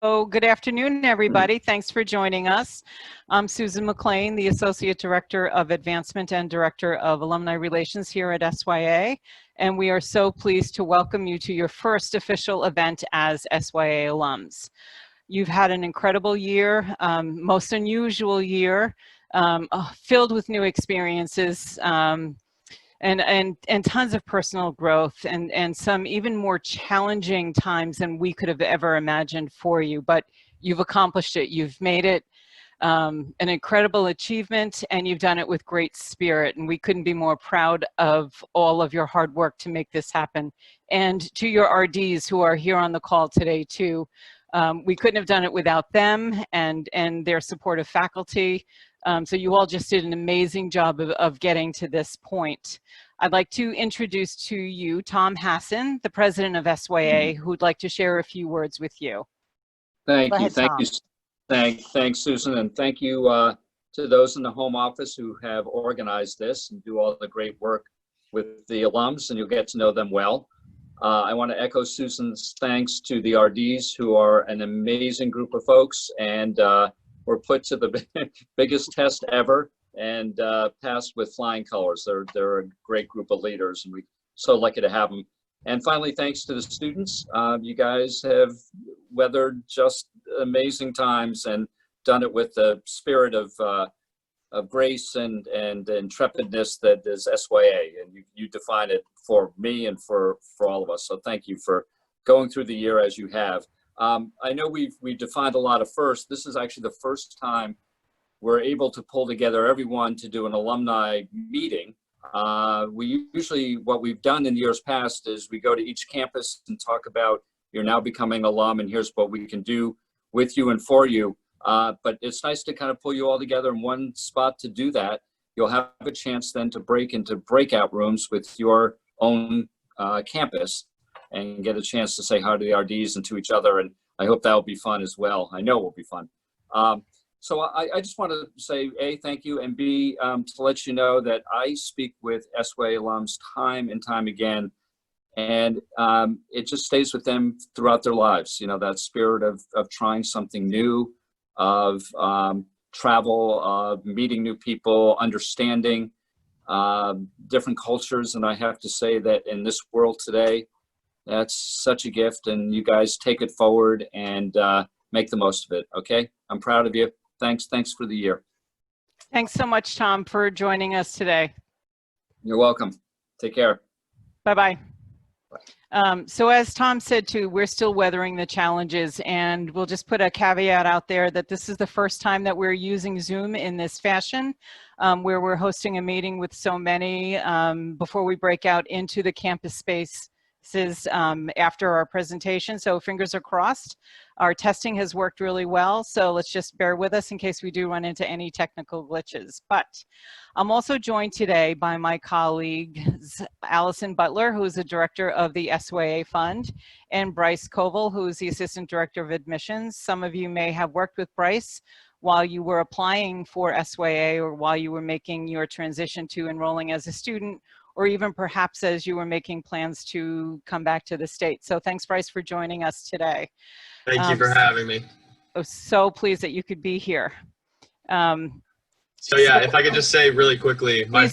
Oh, good afternoon, everybody. Thanks for joining us. I'm Susan McLean, the Associate Director of Advancement and Director of Alumni Relations here at SYA, and we are so pleased to welcome you to your first official event as SYA alums. You've had an incredible year, most unusual year, filled with new experiences, and tons of personal growth and some even more challenging times than we could have ever imagined for you. But you've accomplished it. You've made it an incredible achievement, and you've done it with great spirit. And we couldn't be more proud of all of your hard work to make this happen. And to your RDs who are here on the call today too. We couldn't have done it without them and their supportive faculty. So you all just did an amazing job of getting to this point. I'd like to introduce to you Tom Hassan, the president of SYA, who'd like to share a few words with you. Thank you. Thanks, Susan, and thank you to those in the home office who have organized this and do all the great work with the alums, and you'll get to know them well. I want to echo Susan's thanks to the RDs, who are an amazing group of folks, and were put to the biggest test ever and passed with flying colors. They're a great group of leaders, and we're so lucky to have them. And finally, thanks to the students. You guys have weathered just amazing times and done it with the spirit of grace and intrepidness that is SYA, and you define it for me and for all of us. So thank you for going through the year as you have. I know we've defined a lot of firsts. This is actually the first time we're able to pull together everyone to do an alumni meeting. We usually, what we've done in years past is we go to each campus and talk about, you're now becoming alum and here's what we can do with you and for you. But it's nice to kind of pull you all together in one spot to do that. You'll have a chance then to break into breakout rooms with your own campus and get a chance to say hi to the RDs and to each other. And I hope that'll be fun as well. I know it will be fun. So I just want to say, A, thank you, and B, to let you know that I speak with SYA alums time and time again, and it just stays with them throughout their lives. You know, that spirit of trying something new, of travel, of meeting new people, understanding different cultures. And I have to say that in this world today, that's such a gift, and you guys take it forward and make the most of it. Okay, I'm proud of you. Thanks for the year. Thanks so much, Tom, for joining us today. You're welcome. Take care. Bye-bye. So as Tom said too, we're still weathering the challenges, and we'll just put a caveat out there that this is the first time that we're using Zoom in this fashion, where we're hosting a meeting with so many before we break out into the campus space after our presentation. So fingers are crossed. Our testing has worked really well, so let's just bear with us in case we do run into any technical glitches. But I'm also joined today by my colleagues, Allison Butler, who is the director of the SYA Fund, and Bryce Koval, who is the assistant director of admissions. Some of you may have worked with Bryce while you were applying for SYA or while you were making your transition to enrolling as a student, or even perhaps as you were making plans to come back to the state. So thanks, Bryce, for joining us today. Thank you for having me. I'm so pleased that you could be here. So yeah, if I could just say really quickly, my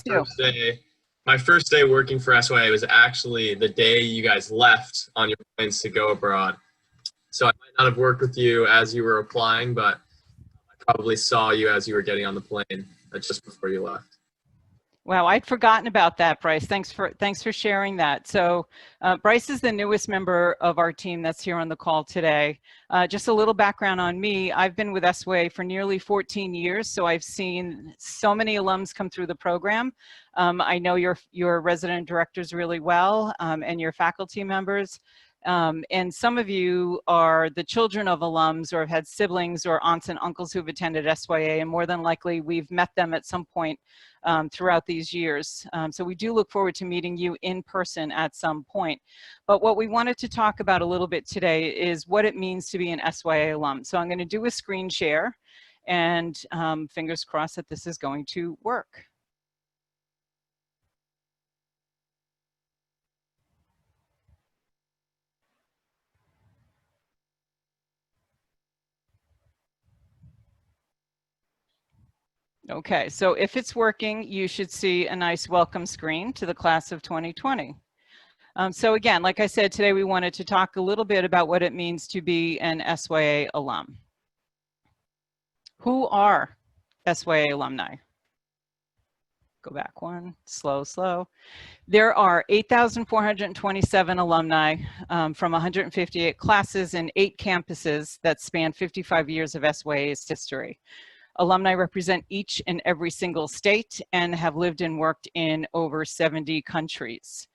first day working for SYA was actually the day you guys left on your planes to go abroad. So I might not have worked with you as you were applying, but I probably saw you as you were getting on the plane just before you left. Wow, I'd forgotten about that, Bryce. Thanks for sharing that. So Bryce is the newest member of our team that's here on the call today. Just a little background on me. I've been with SYA for nearly 14 years, so I've seen so many alums come through the program. I know your resident directors really well, and your faculty members. And some of you are the children of alums or have had siblings or aunts and uncles who've attended SYA, and more than likely we've met them at some point throughout these years. So we do look forward to meeting you in person at some point. But what we wanted to talk about a little bit today is what it means to be an SYA alum. So I'm going to do a screen share, and fingers crossed that this is going to work. Okay, so if it's working, you should see a nice welcome screen to the class of 2020. So again, like I said, today we wanted to talk a little bit about what it means to be an SYA alum. Who are SYA alumni? Go back one, slow. There are 8,427 alumni from 158 classes and 8 campuses that span 55 years of SYA's history. Alumni represent each and every single state and have lived and worked in over 70 countries.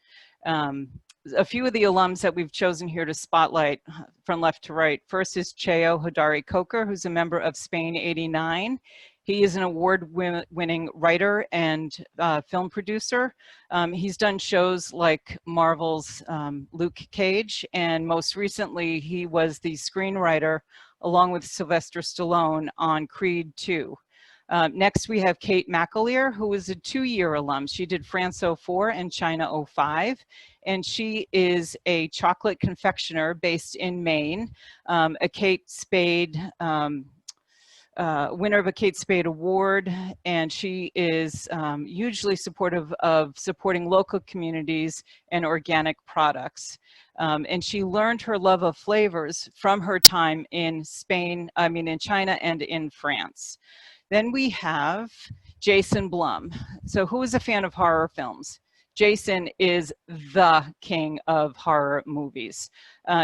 A few of the alums that we've chosen here to spotlight from left to right. First is Cheo Hodari Coker, who's a member of Spain 89. He is an award-winning writer and film producer. He's done shows like Marvel's Luke Cage, and most recently he was the screenwriter along with Sylvester Stallone on Creed 2. Next we have Kate McAleer, who is a 2-year alum. She did France 04 and China 05, and she is a chocolate confectioner based in Maine, a Kate Spade winner of a Kate Spade Award, and she is hugely supportive of supporting local communities and organic products. And she learned her love of flavors from her time in in China and in France. Then we have Jason Blum. So who is a fan of horror films? Jason is the king of horror movies.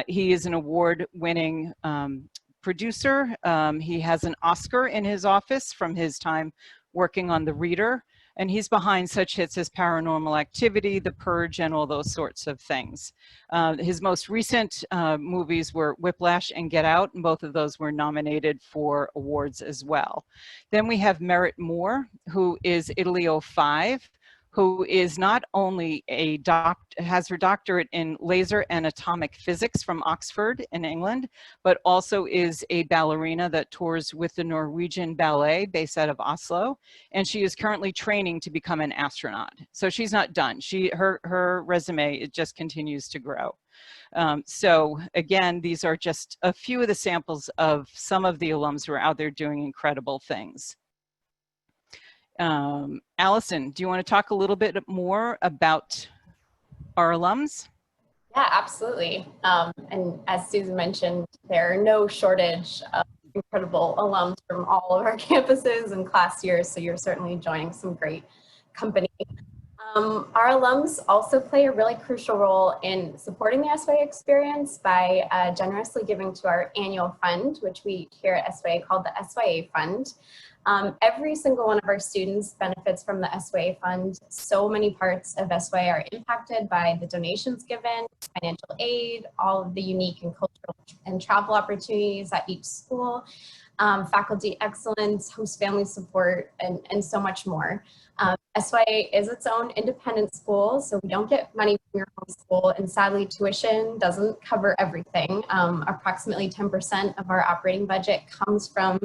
He is an award-winning producer. He has an Oscar in his office from his time working on The Reader, and he's behind such hits as Paranormal Activity, The Purge, and all those sorts of things. His most recent movies were Whiplash and Get Out, and both of those were nominated for awards as well. Then we have Merritt Moore, who is Italy 05, who is not only has her doctorate in laser and atomic physics from Oxford in England, but also is a ballerina that tours with the Norwegian Ballet based out of Oslo. And she is currently training to become an astronaut. So she's not done. Her resume, it just continues to grow. So again, these are just a few of the samples of some of the alums who are out there doing incredible things. Allison, do you want to talk a little bit more about our alums? Yeah, absolutely. And as Susan mentioned, there are no shortage of incredible alums from all of our campuses and class years, so you're certainly joining some great company. Our alums also play a really crucial role in supporting the SYA experience by generously giving to our annual fund, which we here at SYA call the SYA Fund. Every single one of our students benefits from the SYA Fund. So many parts of SYA are impacted by the donations given, financial aid, all of the unique and cultural and travel opportunities at each school, faculty excellence, host family support, and so much more. SYA is its own independent school, so we don't get money from your home school, and sadly tuition doesn't cover everything. Approximately 10% of our operating budget comes from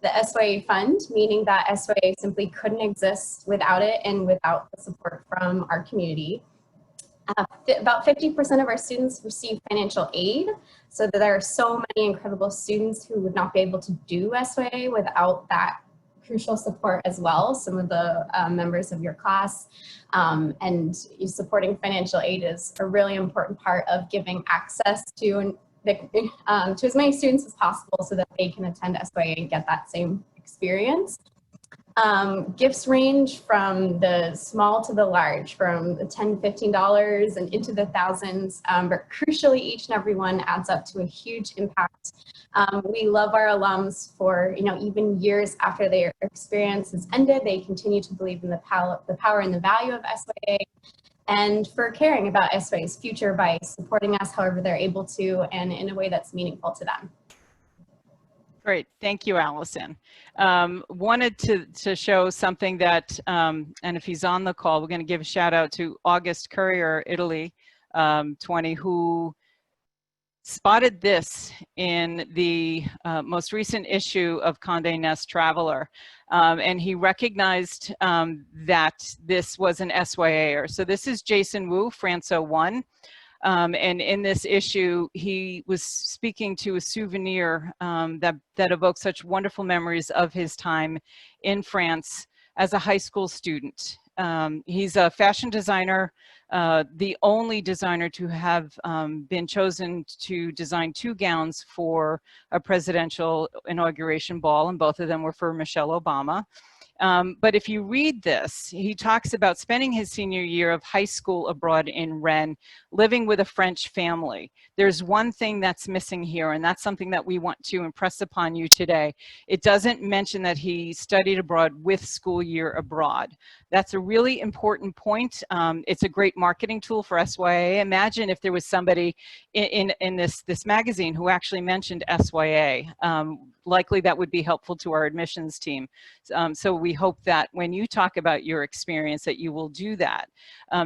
the SYA Fund, meaning that SYA simply couldn't exist without it and without the support from our community. About 50% of our students receive financial aid, so that there are so many incredible students who would not be able to do SYA without that crucial support as well, some of the members of your class, and supporting financial aid is a really important part of giving access to as many students as possible so that they can attend SYA and get that same experience. Gifts range from the small to the large, from the $10, $15 and into the thousands, but crucially each and every one adds up to a huge impact. We love our alums for, even years after their experience has ended, they continue to believe in the power and the value of SYA, and for caring about SYA's future by supporting us however they're able to and in a way that's meaningful to them. Great, thank you, Allison. Wanted to show something that, and if he's on the call, we're going to give a shout out to August Courier, Italy 20, who spotted this in the most recent issue of Condé Nast Traveler, and he recognized that this was an SYAer. So this is Jason Wu, France 01. And in this issue, he was speaking to a souvenir that evokes such wonderful memories of his time in France as a high school student. He's a fashion designer, the only designer to have been chosen to design 2 gowns for a presidential inauguration ball, and both of them were for Michelle Obama. But if you read this, he talks about spending his senior year of high school abroad in Rennes, living with a French family. There's one thing that's missing here, and that's something that we want to impress upon you today. It doesn't mention that he studied abroad with school year abroad. That's a really important point. It's a great marketing tool for SYA. Imagine if there was somebody in this magazine who actually mentioned SYA. Likely that would be helpful to our admissions team. So we hope that when you talk about your experience that you will do that.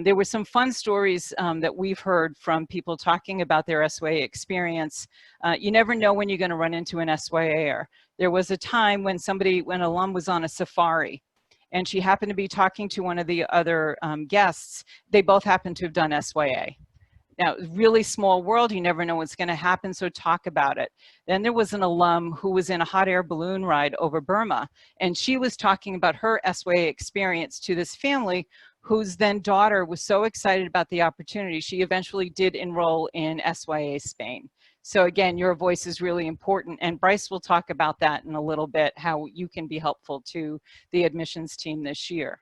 There were some fun stories that we've heard from people talking about their SYA experience. You never know when you're going to run into an SYAer. There was a time when an alum was on a safari, and she happened to be talking to one of the other guests. They both happened to have done SYA. Now, really small world, you never know what's going to happen, so talk about it. Then there was an alum who was in a hot air balloon ride over Burma, and she was talking about her SYA experience to this family whose then daughter was so excited about the opportunity, she eventually did enroll in SYA Spain. So again, your voice is really important, and Bryce will talk about that in a little bit, how you can be helpful to the admissions team this year.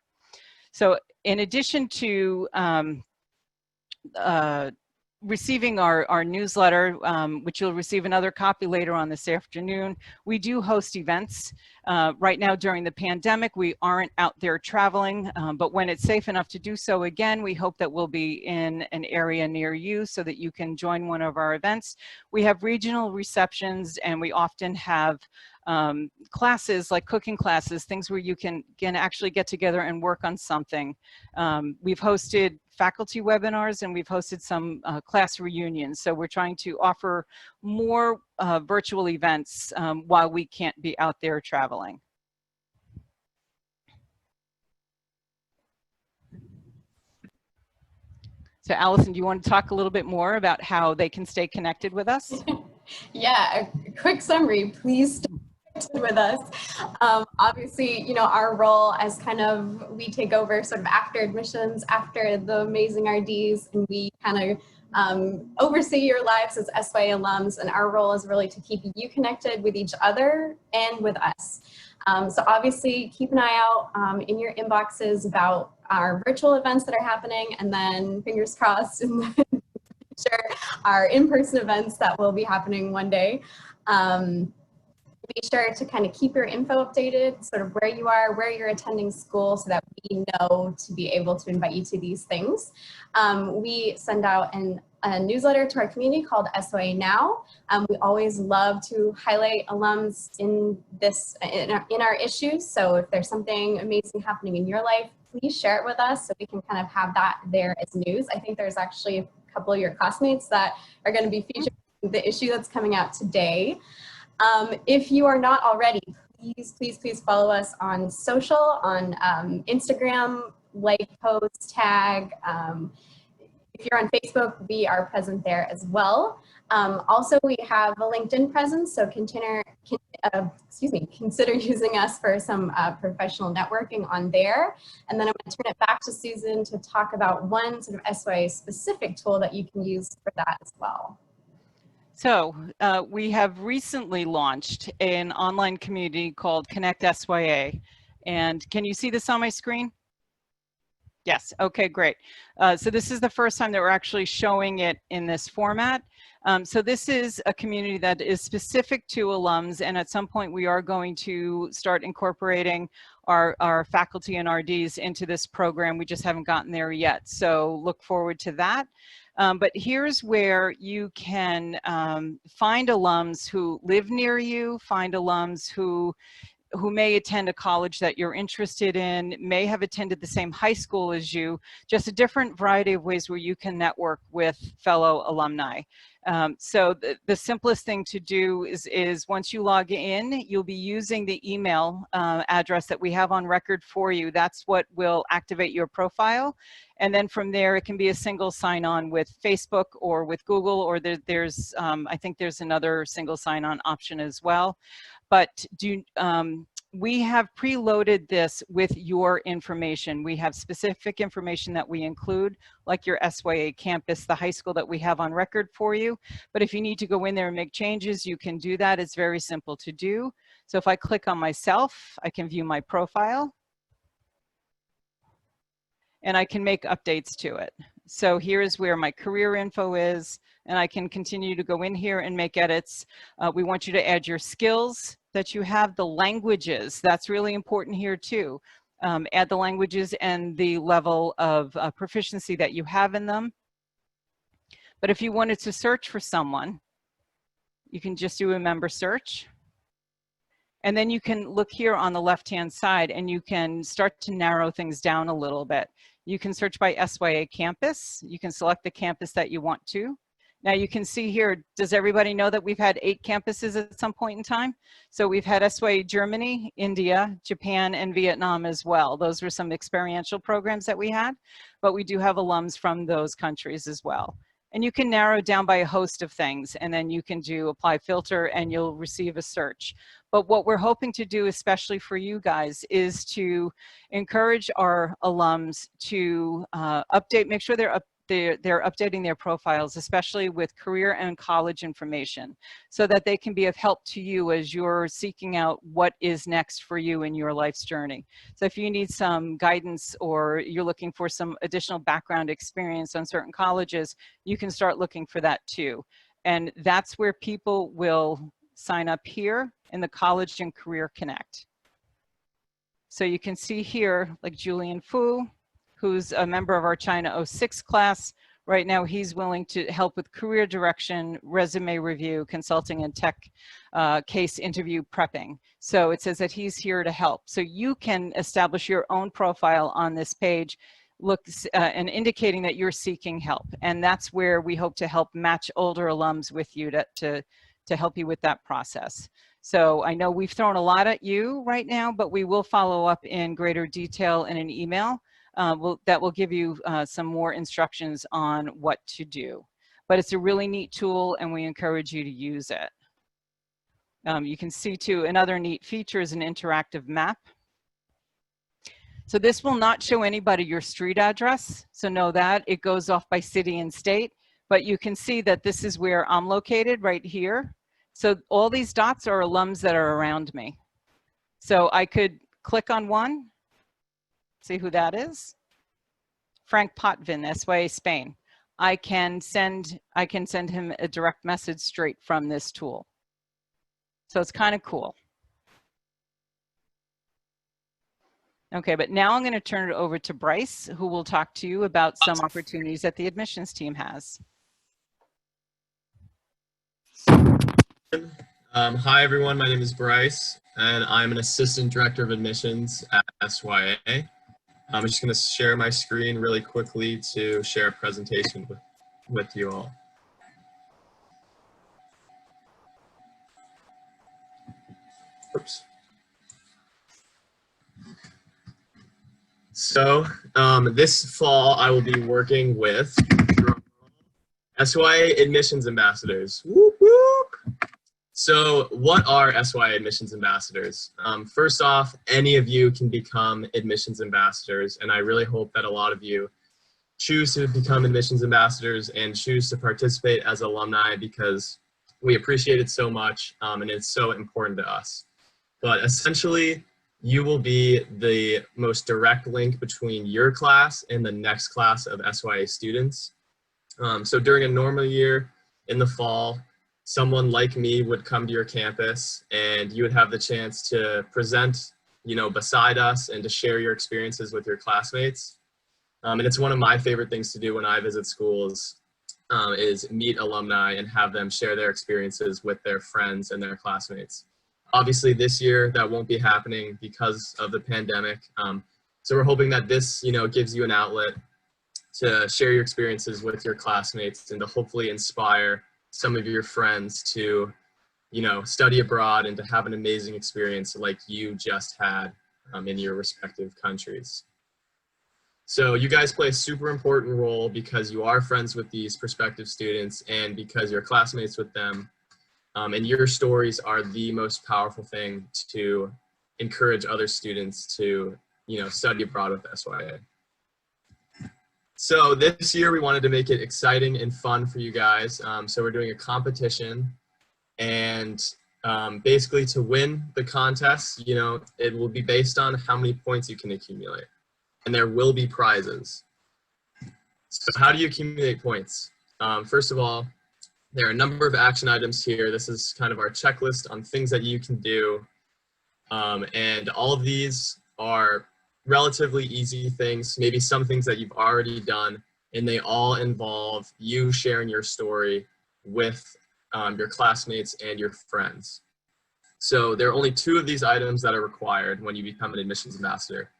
So in addition to receiving our newsletter, which you'll receive another copy later on this afternoon, we do host events. Right now during the pandemic, we aren't out there traveling, but when it's safe enough to do so again, we hope that we'll be in an area near you so that you can join one of our events. We have regional receptions, and we often have classes like cooking classes, things where you can actually get together and work on something. We've hosted faculty webinars, and we've hosted some class reunions. So we're trying to offer more virtual events while we can't be out there traveling. So Allison, do you want to talk a little bit more about how they can stay connected with us? Yeah, a quick summary, please stay connected with us. Obviously, you know, our role as we take over sort of after admissions, after the amazing RDs, and we kind of oversee your lives as SYA alums, and our role is really to keep you connected with each other and with us. So obviously keep an eye out in your inboxes about our virtual events that are happening, and then fingers crossed in the future, our in-person events that will be happening one day. Be sure to kind of keep your info updated, sort of where you are, where you're attending school, so that we know to be able to invite you to these things. We send out a newsletter to our community called SYA Now. We always love to highlight alums in our issues. So if there's something amazing happening in your life, please share it with us so we can kind of have that there as news. I think there's actually a couple of your classmates that are going to be featured in the issue that's coming out today. If you are not already, please follow us on social, on Instagram, like, post, tag. If you're on Facebook, we are present there as well. Also, we have a LinkedIn presence, so consider using us for some professional networking on there. And then I'm going to turn it back to Susan to talk about one sort of SYA specific tool that you can use for that as well. So we have recently launched an online community called Connect SYA. And can you see this on my screen? Yes, okay, great. So this is the first time that we're actually showing it in this format. So this is a community that is specific to alums, and at some point we are going to start incorporating our faculty and RDs into this program. We just haven't gotten there yet, so look forward to that. But here's where you can find alums who live near you, find alums who who may attend a college that you're interested in, may have attended the same high school as you, just a different variety of ways where you can network with fellow alumni. So the simplest thing to do is once you log in, you'll be using the email address that we have on record for you. That's what will activate your profile. And then from there, it can be a single sign-on with Facebook or with Google, or there's I think there's another single sign-on option as well. But we have preloaded this with your information. We have specific information that we include, like your SYA campus, the high school that we have on record for you. But if you need to go in there and make changes, you can do that. It's very simple to do. So if I click on myself, I can view my profile, and I can make updates to it. So here's where my career info is, and I can continue to go in here and make edits. We want you to add your skills that you have, the languages. That's really important here too. Add the languages and the level of proficiency that you have in them. But if you wanted to search for someone, you can just do a member search. And then you can look here on the left-hand side and you can start to narrow things down a little bit. You can search by SYA campus. You can select the campus that you want to. Now you can see here, does everybody know that we've had 8 campuses at some point in time? So we've had SYA Germany, India, Japan, and Vietnam as well. Those were some experiential programs that we had, but we do have alums from those countries as well. And you can narrow down by a host of things, and then you can do apply filter and you'll receive a search. But what we're hoping to do, especially for you guys, is to encourage our alums to make sure they're updating their profiles, especially with career and college information, so that they can be of help to you as you're seeking out what is next for you in your life's journey. So if you need some guidance or you're looking for some additional background experience on certain colleges, you can start looking for that too. And that's where people will sign up here in the College and Career Connect. So you can see here, like Julian Fu, who's a member of our China 06 class. Right now, he's willing to help with career direction, resume review, consulting, and tech case interview prepping. So it says that he's here to help. So you can establish your own profile on this page, and indicating that you're seeking help. And that's where we hope to help match older alums with you to help you with that process. So I know we've thrown a lot at you right now, but we will follow up in greater detail in an email. That will give you some more instructions on what to do. But it's a really neat tool and we encourage you to use it. You can see too, another neat feature is an interactive map. So this will not show anybody your street address. So know that, it goes off by city and state, but you can see that this is where I'm located right here. So all these dots are alums that are around me. So I could click on one. See who that is? Frank Potvin, SYA Spain. I can send him a direct message straight from this tool. So it's kind of cool. Okay, but now I'm going to turn it over to Bryce, who will talk to you about some opportunities that the admissions team has. Hi everyone, my name is Bryce, and I'm an assistant director of admissions at SYA. I'm just going to share my screen really quickly to share a presentation with you all. Oops. So this fall I will be working with SYA admissions ambassadors. Whoop, whoop. So what are SYA admissions ambassadors? First off, any of you can become admissions ambassadors, and I really hope that a lot of you choose to become admissions ambassadors and choose to participate as alumni because we appreciate it so much and it's so important to us. But essentially, you will be the most direct link between your class and the next class of SYA students. So during a normal year in the fall, someone like me would come to your campus and you would have the chance to present, beside us and to share your experiences with your classmates. And it's one of my favorite things to do when I visit schools is meet alumni and have them share their experiences with their friends and their classmates. Obviously this year that won't be happening because of the pandemic. So we're hoping that this, gives you an outlet to share your experiences with your classmates and to hopefully inspire some of your friends to, study abroad and to have an amazing experience like you just had in your respective countries. So you guys play a super important role because you are friends with these prospective students and because you're classmates with them. And your stories are the most powerful thing to encourage other students to, study abroad with SYA. So this year we wanted to make it exciting and fun for you guys. So we're doing a competition, and basically to win the contest, it will be based on how many points you can accumulate, and there will be prizes. So how do you accumulate points? First of all, there are a number of action items here. This is kind of our checklist on things that you can do. And all of these are relatively easy things, maybe some things that you've already done, and they all involve you sharing your story with your classmates and your friends. So there are only 2 of these items that are required when you become an admissions ambassador.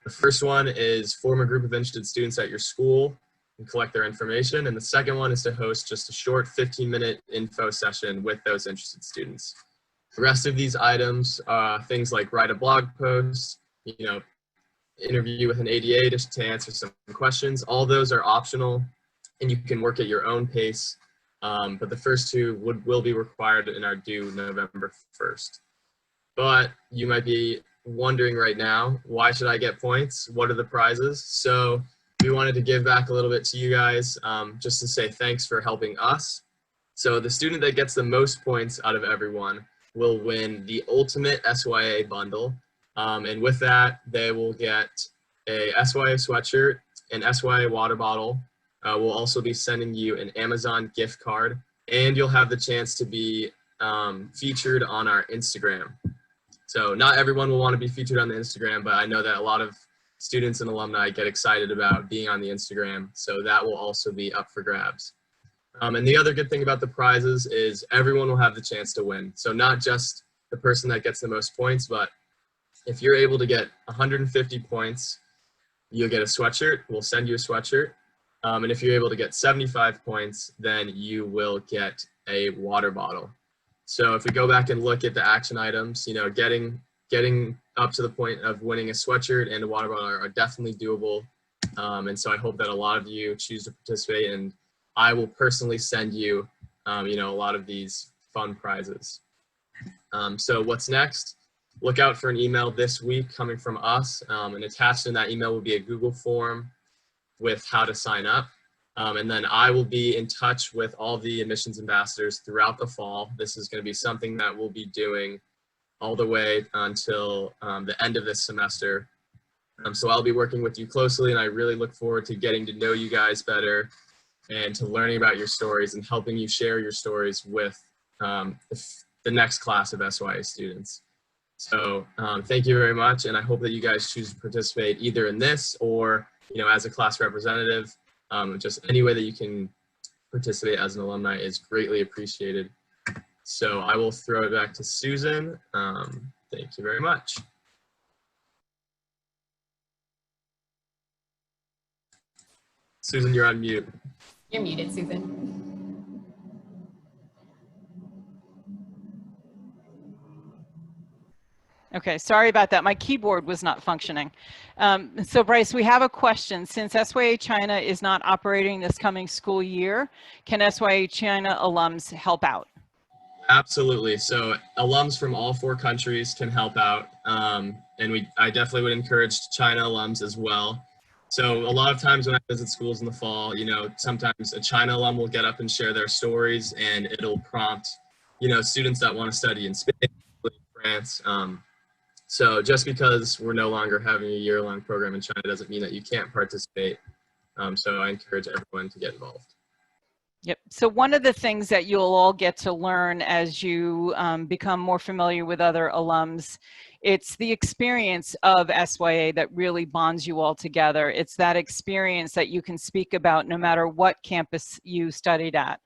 The first one is form a group of interested students at your school and collect their information. And the second one is to host just a short 15-minute info session with those interested students. The rest of these items are things like write a blog post, interview with an ADA to answer some questions. All those are optional and you can work at your own pace. But the first 2 will be required and are due November 1st. But you might be wondering right now, why should I get points? What are the prizes? So we wanted to give back a little bit to you guys, just to say thanks for helping us. So the student that gets the most points out of everyone will win the ultimate SYA bundle. And with that, they will get a SYA sweatshirt, an SYA water bottle. We'll also be sending you an Amazon gift card, and you'll have the chance to be featured on our Instagram. So not everyone will want to be featured on the Instagram, but I know that a lot of students and alumni get excited about being on the Instagram. So that will also be up for grabs. And the other good thing about the prizes is everyone will have the chance to win. So not just the person that gets the most points, but if you're able to get 150 points, you'll get a sweatshirt. We'll send you a sweatshirt. And if you're able to get 75 points, then you will get a water bottle. So if we go back and look at the action items, getting up to the point of winning a sweatshirt and a water bottle are definitely doable. And so I hope that a lot of you choose to participate, and I will personally send you, a lot of these fun prizes. So what's next? Look out for an email this week coming from us, and attached in that email will be a Google form with how to sign up. And then I will be in touch with all the admissions ambassadors throughout the fall. This is going to be something that we'll be doing all the way until the end of this semester. So I'll be working with you closely, and I really look forward to getting to know you guys better and to learning about your stories and helping you share your stories with the next class of SYA students. So thank you very much, and I hope that you guys choose to participate either in this or as a class representative. Just any way that you can participate as an alumni is greatly appreciated. So I will throw it back to Susan. Thank you very much. Susan, you're on mute. You're muted, Susan. Okay, sorry about that. My keyboard was not functioning. So Bryce, we have a question. Since SYA China is not operating this coming school year, can SYA China alums help out? Absolutely. So alums from all 4 countries can help out. And I definitely would encourage China alums as well. So a lot of times when I visit schools in the fall, sometimes a China alum will get up and share their stories, and it'll prompt, students that want to study in Spain, France. So just because we're no longer having a year-long program in China doesn't mean that you can't participate. So I encourage everyone to get involved. Yep. So one of the things that you'll all get to learn as you become more familiar with other alums, it's the experience of SYA that really bonds you all together. It's that experience that you can speak about no matter what campus you studied at.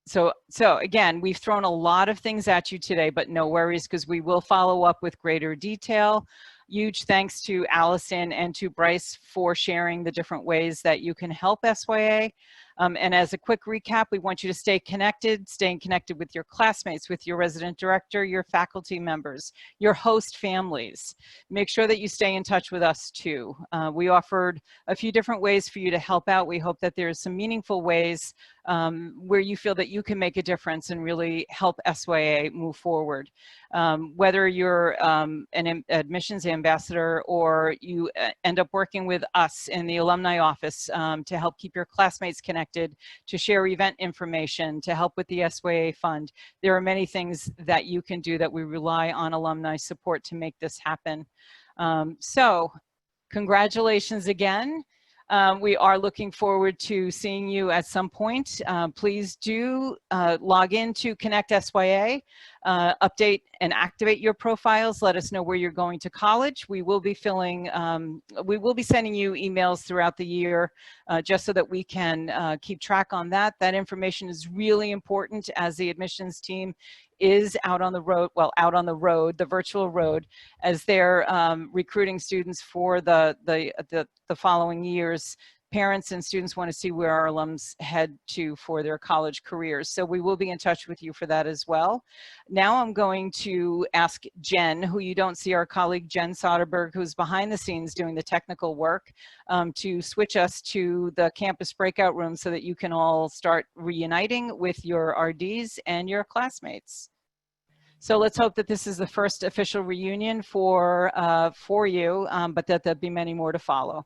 So again, we've thrown a lot of things at you today, but no worries, because we will follow up with greater detail. Huge thanks to Allison and to Bryce for sharing the different ways that you can help SYA. And as a quick recap, we want you to stay connected, staying connected with your classmates, with your resident director, your faculty members, your host families. Make sure that you stay in touch with us too. We offered a few different ways for you to help out. We hope that there's some meaningful ways where you feel that you can make a difference and really help SYA move forward. Whether you're an admissions ambassador or you end up working with us in the alumni office to help keep your classmates connected, to share event information, to help with the SYA fund. There are many things that you can do that we rely on alumni support to make this happen. So congratulations again. We are looking forward to seeing you at some point. Please do log in to Connect SYA, update and activate your profiles. Let us know where you're going to college. We will be sending you emails throughout the year just so that we can keep track on that. That information is really important as the admissions team is out on the road, the virtual road, as they're recruiting students for the following years. Parents and students want to see where our alums head to for their college careers. So we will be in touch with you for that as well. Now I'm going to ask Jen, who you don't see, our colleague Jen Soderberg, who's behind the scenes doing the technical work, to switch us to the campus breakout room so that you can all start reuniting with your RDs and your classmates. So let's hope that this is the first official reunion for you, but that there'll be many more to follow.